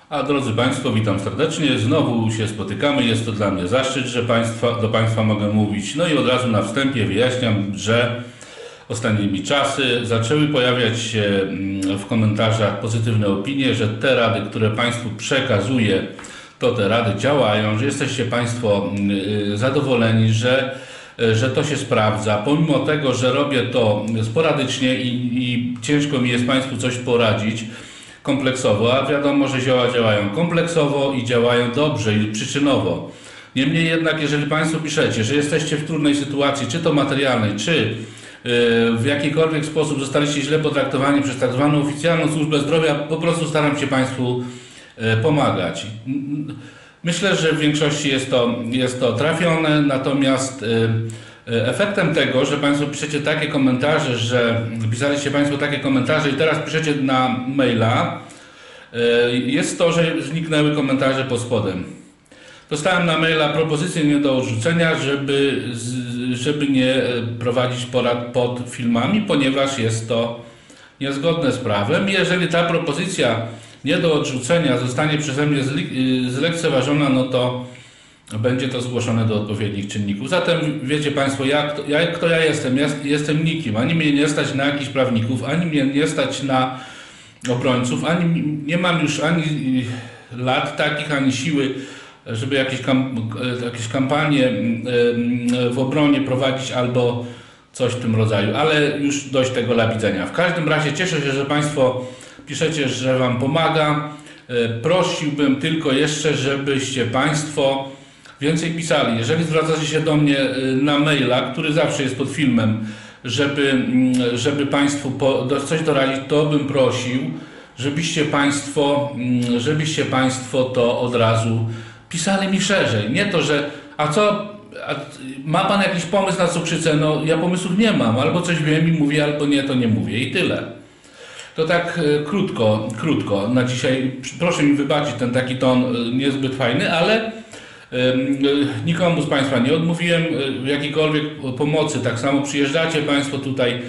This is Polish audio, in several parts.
A drodzy Państwo, witam serdecznie. Znowu się spotykamy. Jest to dla mnie zaszczyt, że do Państwa mogę mówić. No i od razu na wstępie wyjaśniam, że ostatnimi czasy zaczęły pojawiać się w komentarzach pozytywne opinie, że te rady, które Państwu przekazuję, to te rady działają, że jesteście Państwo zadowoleni, że to się sprawdza, pomimo tego, że robię to sporadycznie i ciężko mi jest Państwu coś poradzić kompleksowo, a wiadomo, że zioła działają kompleksowo i działają dobrze i przyczynowo. Niemniej jednak, jeżeli Państwo piszecie, że jesteście w trudnej sytuacji, czy to materialnej, czy w jakikolwiek sposób zostaliście źle potraktowani przez tak zwaną oficjalną służbę zdrowia, po prostu staram się Państwu pomagać. Myślę, że w większości jest to trafione, natomiast efektem tego, że Państwo piszecie takie komentarze, że pisaliście Państwo takie komentarze i teraz piszecie na maila, jest to, że zniknęły komentarze pod spodem. Dostałem na maila propozycję nie do odrzucenia, żeby nie prowadzić porad pod filmami, ponieważ jest to niezgodne z prawem. Jeżeli ta propozycja nie do odrzucenia zostanie przeze mnie zlekceważona, no to będzie to zgłoszone do odpowiednich czynników. Zatem wiecie Państwo, kto ja jestem. Ja jestem nikim. Ani mnie nie stać na jakichś prawników, ani mnie nie stać na obrońców, ani nie mam już ani lat takich, ani siły, żeby jakieś kampanie w obronie prowadzić albo coś w tym rodzaju. Ale już dość tego labidzenia. W każdym razie cieszę się, że Państwo piszecie, że Wam pomaga. Prosiłbym tylko jeszcze, żebyście Państwo więcej pisali. Jeżeli zwracacie się do mnie na maila, który zawsze jest pod filmem, żeby Państwu coś doradzić, to bym prosił, żebyście Państwo to od razu pisali mi szerzej. Nie to, że ma Pan jakiś pomysł na cukrzycę? No ja pomysłów nie mam. Albo coś wiem i mówię, albo nie, to nie mówię. I tyle. To tak krótko na dzisiaj. Proszę mi wybaczyć ten taki ton niezbyt fajny, ale nikomu z Państwa nie odmówiłem jakiejkolwiek pomocy. Tak samo przyjeżdżacie Państwo tutaj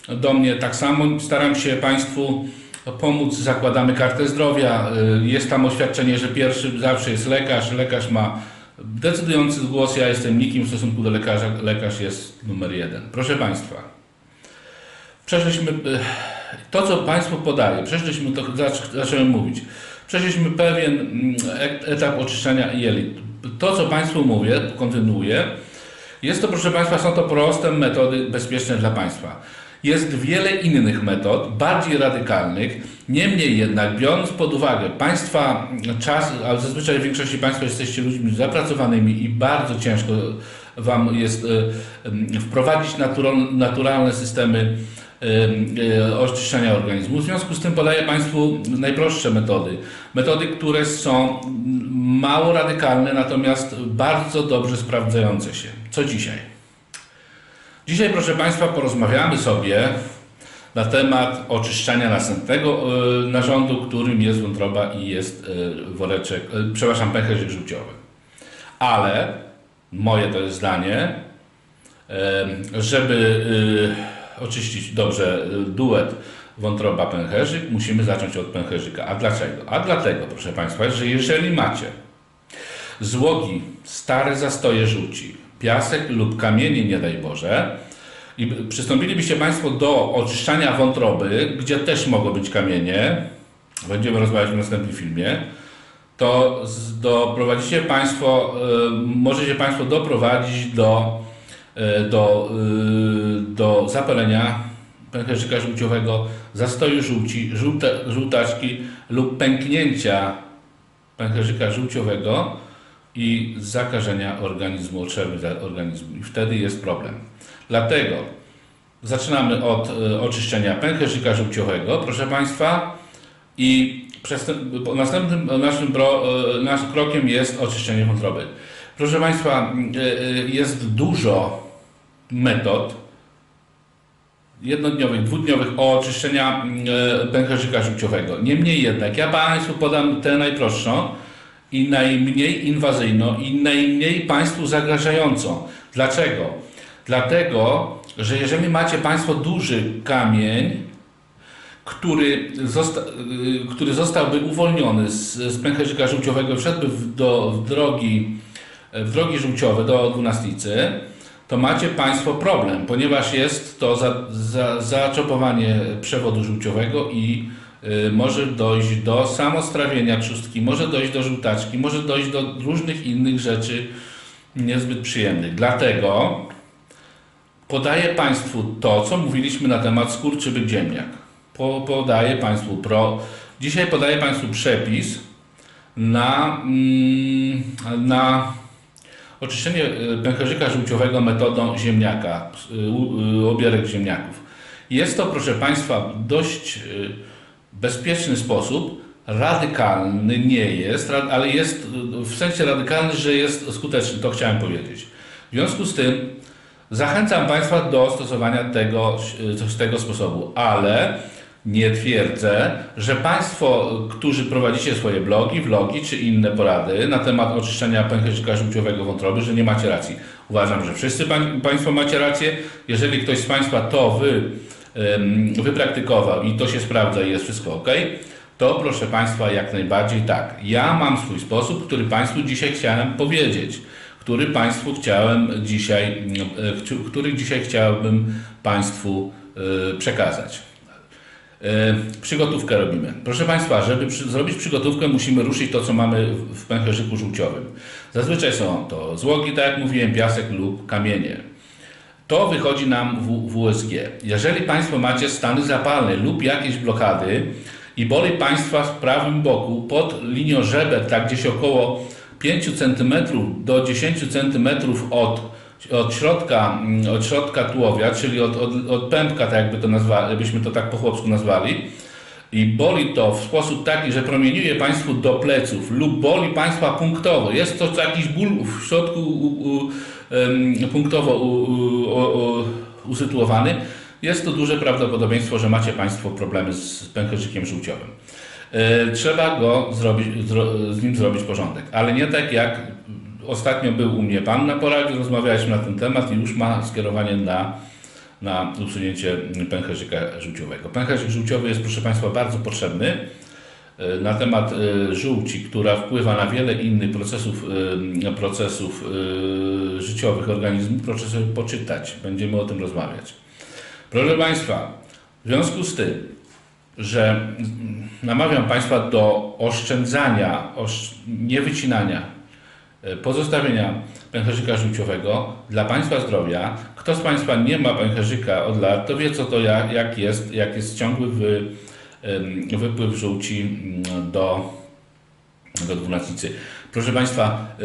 do mnie, tak samo staram się Państwu pomóc. Zakładamy kartę zdrowia. Jest tam oświadczenie, że pierwszy zawsze jest lekarz. Lekarz ma decydujący głos. Ja jestem nikim w stosunku do lekarza. Lekarz jest numer 1. Proszę Państwa, przeszliśmy to, co Państwu podaję, zacząłem mówić. Przeszliśmy pewien etap oczyszczania jelit. To, co Państwu mówię, kontynuuję. Jest to, proszę Państwa, są to proste metody bezpieczne dla Państwa. Jest wiele innych metod, bardziej radykalnych. Niemniej jednak, biorąc pod uwagę Państwa czas, ale zazwyczaj w większości Państwa jesteście ludźmi zapracowanymi i bardzo ciężko Wam jest wprowadzić naturalne systemy oczyszczania organizmu. W związku z tym podaję Państwu najprostsze metody. Metody, które są mało radykalne, natomiast bardzo dobrze sprawdzające się. Co dzisiaj? Dzisiaj, proszę Państwa, porozmawiamy sobie na temat oczyszczania następnego narządu, którym jest wątroba i jest pęcherzyk żółciowy. Ale moje to jest zdanie, żeby oczyścić dobrze duet wątroba-pęcherzyk, musimy zacząć od pęcherzyka. A dlaczego? A dlatego, proszę Państwa, że jeżeli macie złogi, stare zastoje żółci, piasek lub kamienie, nie daj Boże, i przystąpilibyście Państwo do oczyszczania wątroby, gdzie też mogą być kamienie, będziemy rozmawiać w następnym filmie, to możecie Państwo doprowadzić do zapalenia pęcherzyka żółciowego, zastoju żółci, żółtaczki lub pęknięcia pęcherzyka żółciowego i zakażenia organizmu, odszerwy organizmu. I wtedy jest problem. Dlatego zaczynamy od oczyszczenia pęcherzyka żółciowego, proszę Państwa, i następnym naszym krokiem jest oczyszczenie wątroby. Proszę Państwa, jest dużo metod jednodniowych, dwudniowych oczyszczenia pęcherzyka żółciowego. Niemniej jednak ja Państwu podam tę najprostszą i najmniej inwazyjną i najmniej Państwu zagrażającą. Dlaczego? Dlatego, że jeżeli macie Państwo duży kamień, który zostałby uwolniony z pęcherzyka żółciowego, wszedłby w drogi żółciowe do dwunastnicy, to macie Państwo problem, ponieważ jest to zaczopowanie przewodu żółciowego i może dojść do samostrawienia trzustki, może dojść do żółtaczki, może dojść do różnych innych rzeczy niezbyt przyjemnych. Dlatego podaję Państwu to, co mówiliśmy na temat skurczybyk ziemniak. Dzisiaj podaję Państwu przepis na oczyszczenie pęcherzyka żółciowego metodą ziemniaka, obierek ziemniaków. Jest to, proszę Państwa, dość bezpieczny sposób, radykalny nie jest, ale jest w sensie radykalny, że jest skuteczny, to chciałem powiedzieć. W związku z tym zachęcam Państwa do stosowania tego sposobu, ale nie twierdzę, że Państwo, którzy prowadzicie swoje vlogi czy inne porady na temat oczyszczenia pęcherzyka żółciowego wątroby, że nie macie racji. Uważam, że wszyscy Państwo macie rację. Jeżeli ktoś z Państwa to wypraktykował i to się sprawdza i jest wszystko ok, to proszę Państwa jak najbardziej tak. Ja mam swój sposób, który Państwu dzisiaj chciałem powiedzieć, który dzisiaj chciałbym Państwu przekazać. Przygotówkę robimy. Proszę Państwa, żeby zrobić przygotówkę, musimy ruszyć to, co mamy w pęcherzyku żółciowym. Zazwyczaj są to złogi, tak jak mówiłem, piasek lub kamienie. To wychodzi nam w USG. Jeżeli Państwo macie stany zapalne lub jakieś blokady i boli Państwa w prawym boku pod linią żeber, tak gdzieś około 5 cm do 10 cm od środka tułowia, czyli od pępka, tak jakbyśmy to tak po chłopsku nazwali, i boli to w sposób taki, że promieniuje Państwu do pleców lub boli Państwa punktowo, jest to jakiś ból w środku punktowo usytuowany, jest to duże prawdopodobieństwo, że macie Państwo problemy z pęcherzykiem żółciowym. Trzeba z nim zrobić porządek, ale nie tak jak ostatnio był u mnie Pan na poradzie, rozmawialiśmy na ten temat i już ma skierowanie na usunięcie pęcherzyka żółciowego. Pęcherzyk żółciowy jest, proszę Państwa, bardzo potrzebny. Na temat żółci, która wpływa na wiele innych procesów życiowych organizmu, proszę sobie poczytać. Będziemy o tym rozmawiać. Proszę Państwa, w związku z tym, że namawiam Państwa do oszczędzania, nie wycinania, pozostawienia pęcherzyka żółciowego dla Państwa zdrowia. Kto z Państwa nie ma pęcherzyka od lat, to wie, co to jak jest ciągły wypływ żółci do dwunastnicy. Proszę Państwa,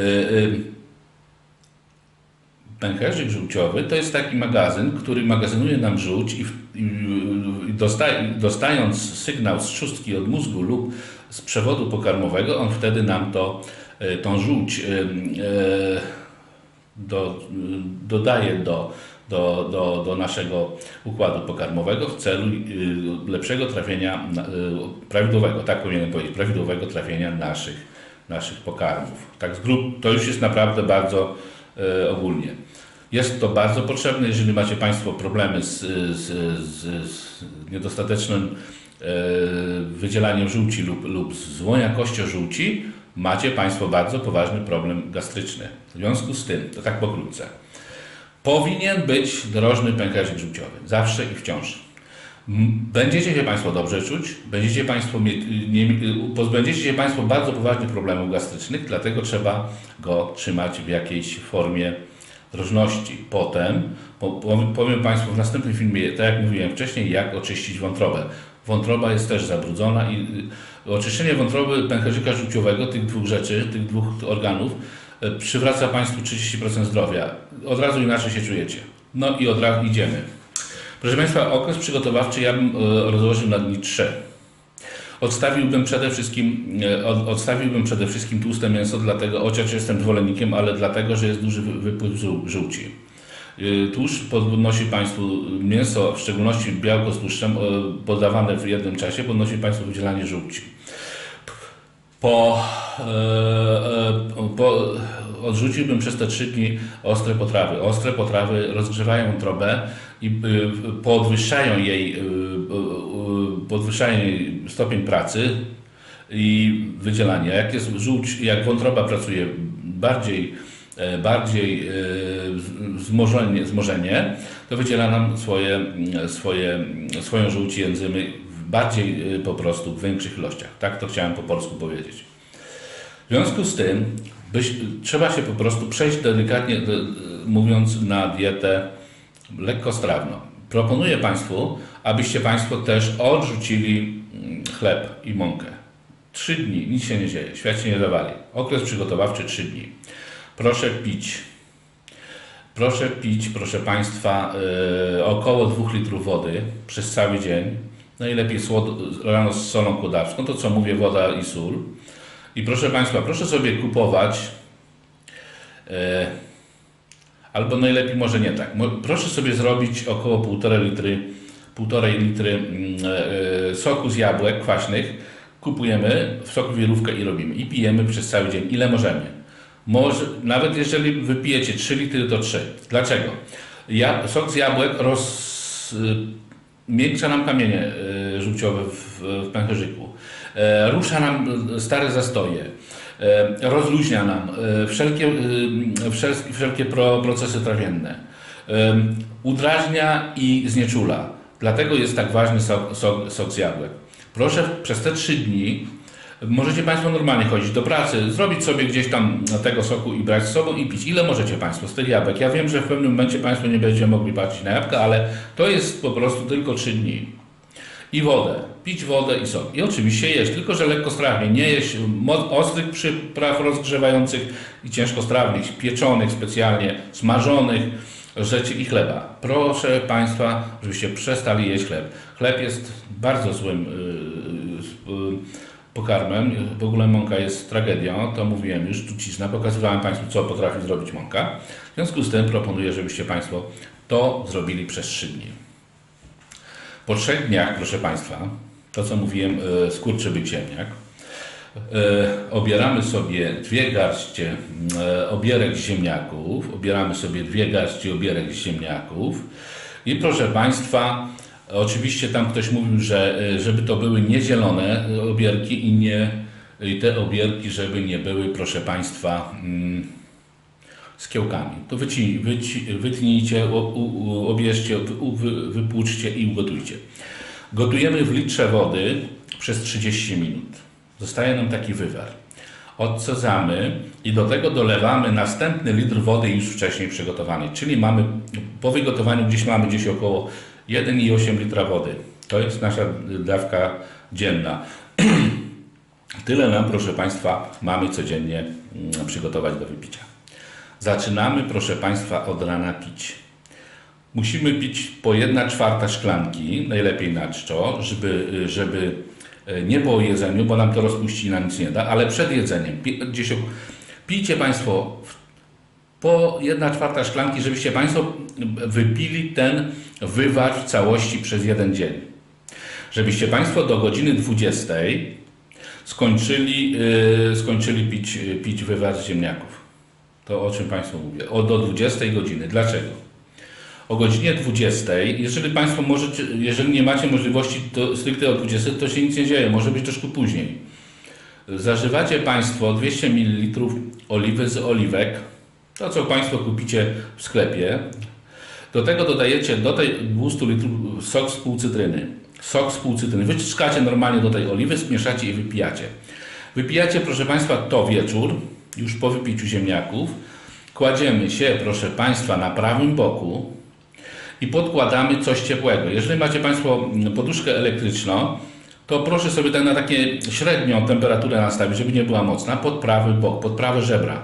pęcherzyk żółciowy to jest taki magazyn, który magazynuje nam żółć i dostając sygnał z trzustki od mózgu lub z przewodu pokarmowego, on wtedy nam tą żółć dodaje do naszego układu pokarmowego w celu lepszego trafienia, prawidłowego, tak powinienem powiedzieć, prawidłowego trafienia naszych pokarmów. Tak to już jest naprawdę bardzo ogólnie. Jest to bardzo potrzebne, jeżeli macie Państwo problemy z niedostatecznym wydzielaniem żółci lub złą jakością żółci, macie Państwo bardzo poważny problem gastryczny. W związku z tym, to tak pokrótce, powinien być drożny pęcherzyk żółciowy, zawsze i wciąż. Będziecie się Państwo dobrze czuć, pozbędziecie się Państwo bardzo poważnych problemów gastrycznych, dlatego trzeba go trzymać w jakiejś formie drożności. Potem powiem Państwu w następnym filmie, tak jak mówiłem wcześniej, jak oczyścić wątrobę. Wątroba jest też zabrudzona i oczyszczenie wątroby, pęcherzyka żółciowego, tych dwóch rzeczy, tych dwóch organów, przywraca Państwu 30% zdrowia. Od razu inaczej się czujecie. No i od razu idziemy. Proszę Państwa, okres przygotowawczy ja bym rozłożył na dni 3. Odstawiłbym przede wszystkim tłuste mięso, chociaż jestem zwolennikiem, ale dlatego, że jest duży wypływ żółci. Tłuszcz podnosi Państwu mięso, w szczególności białko z tłuszczem podawane w jednym czasie, podnosi Państwu wydzielanie żółci. Odrzuciłbym przez te 3 dni ostre potrawy. Ostre potrawy rozgrzewają wątrobę i podwyższają jej stopień pracy i wydzielania. Jak jest żółć, jak wątroba pracuje bardziej wzmożenie, to wydziela nam swoją żółć i enzymy po prostu w większych ilościach. Tak to chciałem po polsku powiedzieć. W związku z tym trzeba się po prostu przejść delikatnie mówiąc na dietę lekkostrawną. Proponuję Państwu, abyście Państwo też odrzucili chleb i mąkę. 3 dni, nic się nie dzieje, świat się nie zawali. Okres przygotowawczy 3 dni. Proszę pić, proszę Państwa, około 2 litrów wody przez cały dzień. Najlepiej rano z solą kłodawską, to co mówię, woda i sól. I proszę Państwa, proszę sobie kupować, albo najlepiej może nie tak, proszę sobie zrobić około 1,5 litry soku z jabłek kwaśnych. Kupujemy w soku wielówkę i robimy. I pijemy przez cały dzień, ile możemy. Nawet jeżeli wypijecie 3 litry, to 3. Dlaczego? Sok z jabłek miękcza nam kamienie żółciowe w pęcherzyku. Rusza nam stare zastoje. Rozluźnia nam wszelkie procesy trawienne. Udrażnia i znieczula. Dlatego jest tak ważny sok z jabłek. Proszę przez te 3 dni, możecie Państwo normalnie chodzić do pracy, zrobić sobie gdzieś tam tego soku i brać z sobą i pić. Ile możecie Państwo z tych jabłek? Ja wiem, że w pewnym momencie Państwo nie będziecie mogli patrzeć na jabłka, ale to jest po prostu tylko 3 dni. I wodę. Pić wodę i sok. I oczywiście jeść, tylko że lekkostrawnie. Nie jeść ostrych przypraw rozgrzewających i ciężkostrawnych, pieczonych specjalnie, smażonych rzeczy i chleba. Proszę Państwa, żebyście przestali jeść chleb. Chleb jest bardzo złym pokarmem. W ogóle mąka jest tragedią, to mówiłem już, trucizna. Pokazywałem Państwu, co potrafi zrobić mąka. W związku z tym proponuję, żebyście Państwo to zrobili przez 3 dni. Po 3 dniach, proszę Państwa, to co mówiłem, skurczybyk ziemniak, obieramy sobie 2 garście obierek z ziemniaków, i proszę Państwa, oczywiście tam ktoś mówił, że żeby to były nie zielone obierki i te obierki, żeby nie były, proszę Państwa, z kiełkami. To wytnijcie, obierzcie, wypłuczcie i ugotujcie. Gotujemy w litrze wody przez 30 minut. Zostaje nam taki wywar. Odsadzamy i do tego dolewamy następny litr wody już wcześniej przygotowanej. Czyli po wygotowaniu mamy gdzieś około 1,8 litra wody. To jest nasza dawka dzienna. Tyle nam, proszę Państwa, mamy codziennie przygotować do wypicia. Zaczynamy, proszę Państwa, od rana pić. Musimy pić po 1/4 szklanki, najlepiej na czczo, żeby nie po jedzeniu, bo nam to rozpuści i nam nic nie da, ale przed jedzeniem. Pijcie Państwo po 1/4 szklanki, żebyście Państwo wypili ten wywar w całości przez 1 dzień. Żebyście Państwo do godziny 20 skończyli pić wywar z ziemniaków. To o czym Państwu mówię. Do 20 godziny. Dlaczego? O godzinie 20, jeżeli nie macie możliwości stricte o 20, to się nic nie dzieje. Może być troszkę później. Zażywacie Państwo 200 ml oliwy z oliwek. To, co Państwo kupicie w sklepie. Do tego dodajecie do tej 200 litrów sok z pół cytryny. Wyciskacie normalnie do tej oliwy, zmieszacie i wypijacie. Wypijacie, proszę Państwa, to wieczór, już po wypiciu ziemniaków. Kładziemy się, proszę Państwa, na prawym boku i podkładamy coś ciepłego. Jeżeli macie Państwo poduszkę elektryczną, to proszę sobie na takie średnią temperaturę nastawić, żeby nie była mocna, pod prawy bok, pod prawe żebra,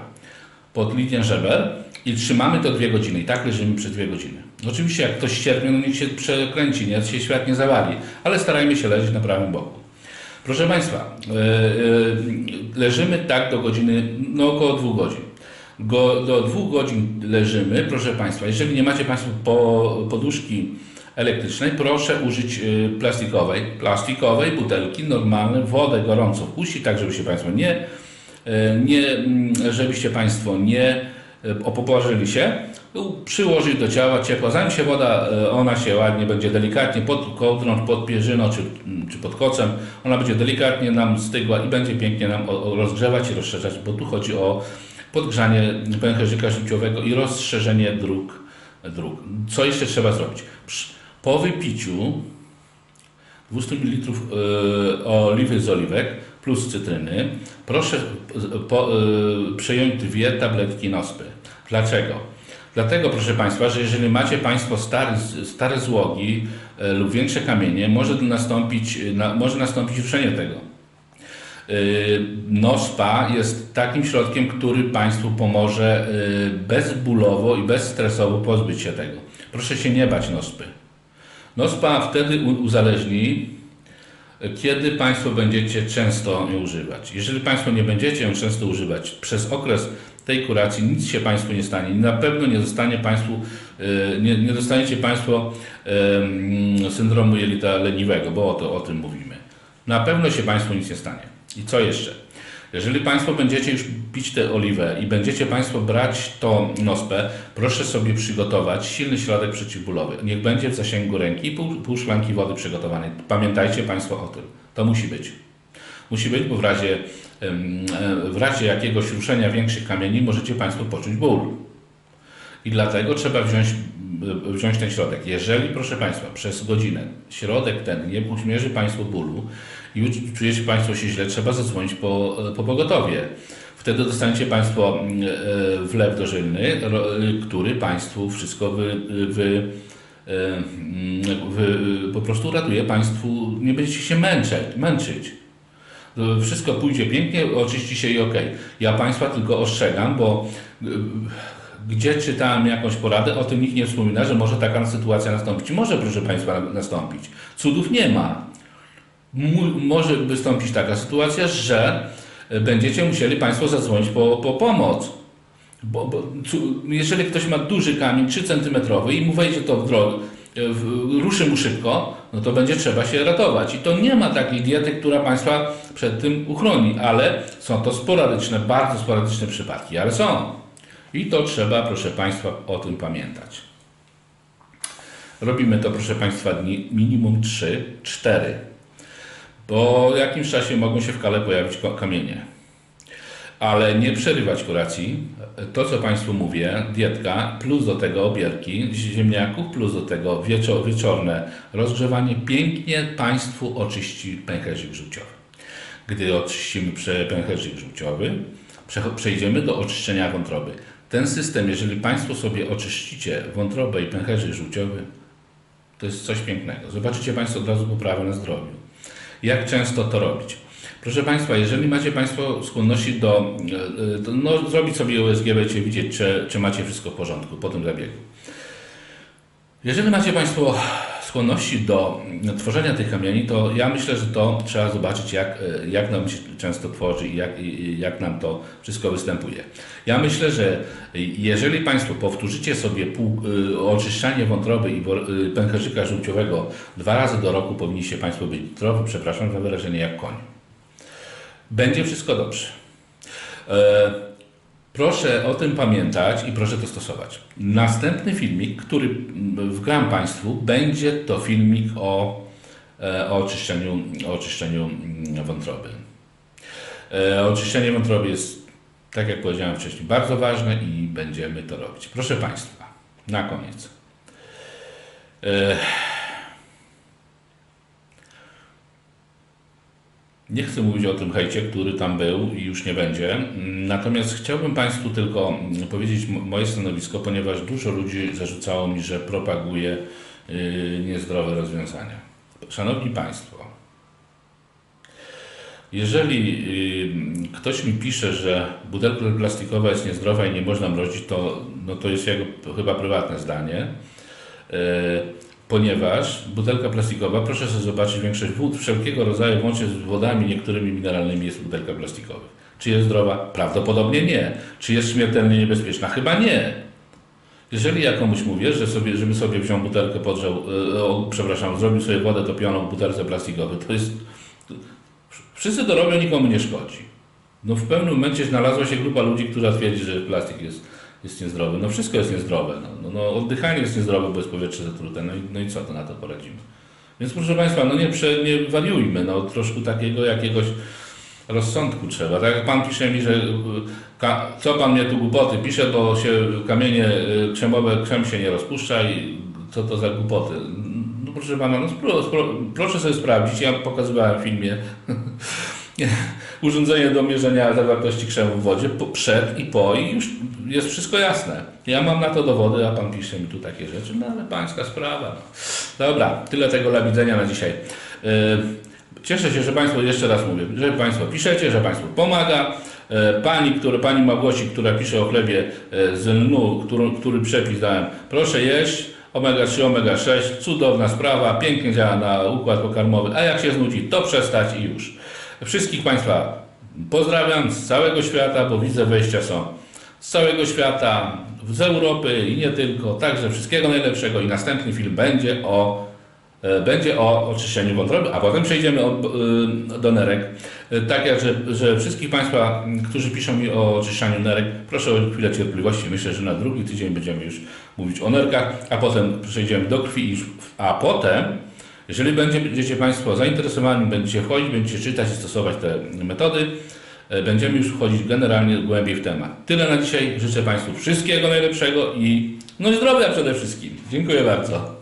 pod linię żeber i trzymamy to 2 godziny. I tak leżymy przez 2 godziny. Oczywiście jak ktoś ścierpnie, niech się przekręci, nie, się świat nie zawali, ale starajmy się leżeć na prawym boku. Proszę Państwa, leżymy tak do godziny, około 2 godzin. Do 2 godzin leżymy, proszę Państwa. Jeżeli nie macie Państwo poduszki elektrycznej, proszę użyć plastikowej butelki, normalnej, wodę gorącą wpuścić, tak żebyście Państwo żebyście Państwo nie położyli się, przyłożyć do ciała ciepła. Zanim się woda, ona się ładnie będzie delikatnie pod kołdrą, pod pierzyną czy pod kocem, ona będzie delikatnie nam stygła i będzie pięknie nam rozgrzewać i rozszerzać, bo tu chodzi o podgrzanie pęcherzyka żółciowego i rozszerzenie dróg. Co jeszcze trzeba zrobić? Po wypiciu 200 ml oliwy z oliwek plus cytryny, proszę przejąć 2 tabletki nospy. Dlaczego? Dlatego, proszę Państwa, że jeżeli macie Państwo stare złogi lub większe kamienie, może nastąpić ruszenie tego. Nospa jest takim środkiem, który Państwu pomoże bezbólowo i bezstresowo pozbyć się tego. Proszę się nie bać nospy. Nospa wtedy uzależni, kiedy Państwo będziecie często ją używać. Jeżeli Państwo nie będziecie ją często używać, przez okres tej kuracji nic się Państwu nie stanie. Na pewno nie dostaniecie Państwo syndromu jelita leniwego, bo o tym mówimy. Na pewno się Państwu nic nie stanie. I co jeszcze? Jeżeli Państwo będziecie już pić tę oliwę i będziecie Państwo brać tą nospę, proszę sobie przygotować silny środek przeciwbólowy. Niech będzie w zasięgu ręki i pół szklanki wody przygotowanej. Pamiętajcie Państwo o tym. To musi być. Musi być, bo w razie jakiegoś ruszenia większych kamieni możecie Państwo poczuć ból. I dlatego trzeba wziąć ten środek. Jeżeli, proszę Państwa, przez godzinę środek ten nie uśmierzy Państwu bólu i czujecie Państwo się źle, trzeba zadzwonić po pogotowie. Wtedy dostaniecie Państwo wlew dożylny, który Państwu wszystko po prostu uratuje Państwu, nie będziecie się męczyć. Wszystko pójdzie pięknie, oczyści się i ok. Ja Państwa tylko ostrzegam, bo gdzie czytałem jakąś poradę, o tym nikt nie wspomina, że może taka sytuacja nastąpić. Może, proszę Państwa, nastąpić. Cudów nie ma. Może wystąpić taka sytuacja, że będziecie musieli Państwo zadzwonić po pomoc. Jeżeli ktoś ma duży kamień, 3 cm i mu wejdzie to w drogę, ruszy mu szybko, no to będzie trzeba się ratować. I to nie ma takiej diety, która Państwa przed tym uchroni, ale są to sporadyczne, bardzo sporadyczne przypadki, ale są. I to trzeba, proszę Państwa, o tym pamiętać. Robimy to, proszę Państwa, dni minimum 3-4. Po jakimś czasie mogą się w kale pojawić kamienie. Ale nie przerywać kuracji. To, co Państwu mówię, dietka, plus do tego obierki ziemniaków, plus do tego wieczorne rozgrzewanie pięknie Państwu oczyści pęcherzyk żółciowy. Gdy oczyścimy pęcherzyk żółciowy, przejdziemy do oczyszczenia wątroby. Ten system, jeżeli Państwo sobie oczyścicie wątrobę i pęcherzyk żółciowy, to jest coś pięknego. Zobaczycie Państwo od razu poprawę na zdrowiu. Jak często to robić? Proszę Państwa, jeżeli macie Państwo skłonności do zrobić sobie USG, będziecie widzieć, czy macie wszystko w porządku po tym zabiegu. Jeżeli macie Państwo skłonności do tworzenia tych kamieni, to ja myślę, że to trzeba zobaczyć, jak nam się często tworzy i jak nam to wszystko występuje. Ja myślę, że jeżeli Państwo powtórzycie sobie oczyszczanie wątroby i pęcherzyka żółciowego 2 razy do roku, powinniście Państwo być zdrowi, przepraszam za wyrażenie, jak koń. Będzie wszystko dobrze. Proszę o tym pamiętać i proszę to stosować. Następny filmik, który wgram Państwu, będzie to filmik o oczyszczeniu wątroby. Oczyszczenie wątroby jest, tak jak powiedziałem wcześniej, bardzo ważne i będziemy to robić. Proszę Państwa, na koniec. Nie chcę mówić o tym hejcie, który tam był i już nie będzie. Natomiast chciałbym Państwu tylko powiedzieć moje stanowisko, ponieważ dużo ludzi zarzucało mi, że propaguję niezdrowe rozwiązania. Szanowni Państwo, jeżeli ktoś mi pisze, że butelka plastikowa jest niezdrowa i nie można mrozić, to jest jego chyba prywatne zdanie. Ponieważ butelka plastikowa, proszę sobie zobaczyć, większość wód wszelkiego rodzaju, łącznie z wodami niektórymi mineralnymi, jest butelka plastikowa. Czy jest zdrowa? Prawdopodobnie nie. Czy jest śmiertelnie niebezpieczna? Chyba nie. Jeżeli ja komuś mówię, żeby sobie wziął butelkę, zrobił sobie wodę topioną w butelce plastikowej, to jest... Wszyscy to robią, nikomu nie szkodzi. No w pewnym momencie znalazła się grupa ludzi, która twierdzi, że plastik jest jest niezdrowy. No wszystko jest niezdrowe. No, oddychanie jest niezdrowe, bo jest powietrze zatrute. No i co to na to poradzimy? Więc proszę Państwa, no nie wariujmy, no troszkę takiego jakiegoś rozsądku trzeba. Tak jak Pan pisze mi, że co Pan mnie tu głupoty pisze, bo się kamienie krzemowe, krzem się nie rozpuszcza i co to za głupoty. No proszę Pana, no proszę sobie sprawdzić, ja pokazywałem w filmie urządzenie do mierzenia zawartości krzemu w wodzie przed i po i już jest wszystko jasne. Ja mam na to dowody, a Pan pisze mi tu takie rzeczy, no ale Pańska sprawa. No. Dobra, tyle tego dla widzenia na dzisiaj. Cieszę się, że Państwo, jeszcze raz mówię, że Państwo piszecie, że Państwu pomaga. Pani Małgosi, która pisze o chlebie z lnu, który przepis dałem, proszę jeść, omega-3, omega-6, cudowna sprawa, pięknie działa na układ pokarmowy, a jak się znudzi, to przestać i już. Wszystkich Państwa pozdrawiam z całego świata, bo widzę wejścia są z całego świata, z Europy i nie tylko, także wszystkiego najlepszego i następny film będzie o oczyszczeniu wątroby, a potem przejdziemy do nerek. Tak jak, że wszystkich Państwa, którzy piszą mi o oczyszczaniu nerek, proszę o chwilę cierpliwości. Myślę, że na drugi tydzień będziemy już mówić o nerkach, a potem przejdziemy do krwi, a potem, jeżeli będziecie Państwo zainteresowani, będziecie wchodzić, będziecie czytać i stosować te metody, będziemy już wchodzić generalnie głębiej w temat. Tyle na dzisiaj. Życzę Państwu wszystkiego najlepszego i zdrowia przede wszystkim. Dziękuję bardzo.